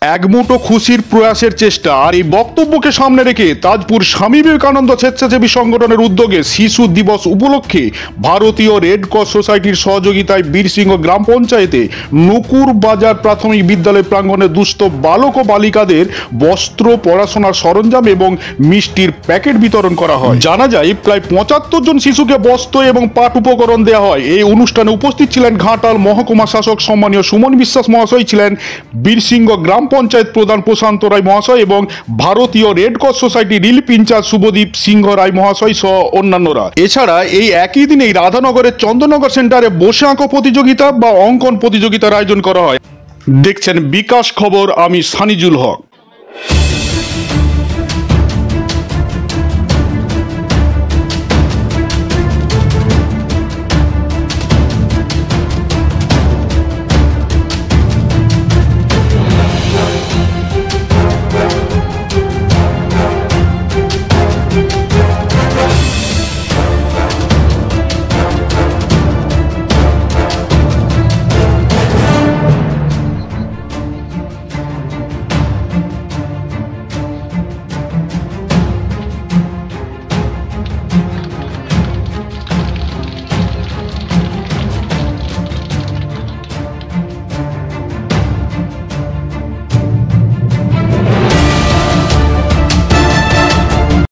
এক মুঠো খুশির প্রয়াসের চেষ্টা আর এই বক্তব্যকে সামনে রেখে তাজপুর স্বামী বিবেকানন্দ স্বেচ্ছাসেবী সংগঠনের উদ্যোগে শিশু দিবস উপলক্ষে ভারতীয় রেড ক্রস সোসাইটির সহযোগিতায় বীরসিংহ গ্রাম পঞ্চায়েতে নকুর বাজার প্রাথমিক বিদ্যালয় প্রাঙ্গণে দুস্থ বালক ও বালিকাদের বস্ত্র, পড়াশোনার সরঞ্জাম এবং মিষ্টির প্যাকেট বিতরণ করা হয়। জানা যায় প্রায় ৭৫ জন শিশুকে বস্ত্র এবং পাঠ উপকরণ দেওয়া হয়। এই অনুষ্ঠানে উপস্থিত ছিলেন ঘাটাল মহকুমা শাসক সম্মানীয় সুমন বিশ্বাস মহাশয়, ছিলেন বীরসিংহ গ্রাম পঞ্চায়েত প্রধান প্রশান্ত রায় মহাশয় এবং ভারতীয় Red Cross Society relief in charge Subhadeep Singha Roy মহাশয় সহ অন্যান্যরা। এছাড়া এই একই দিনেই রাধানগরের চন্দ্রনগর সেন্টারে বসে আঁকো প্রতিযোগিতা বা অঙ্কন প্রতিযোগিতার আয়োজন করা হয়। দেখছেন বিকাশ খবর, আমি সানিজুল হক।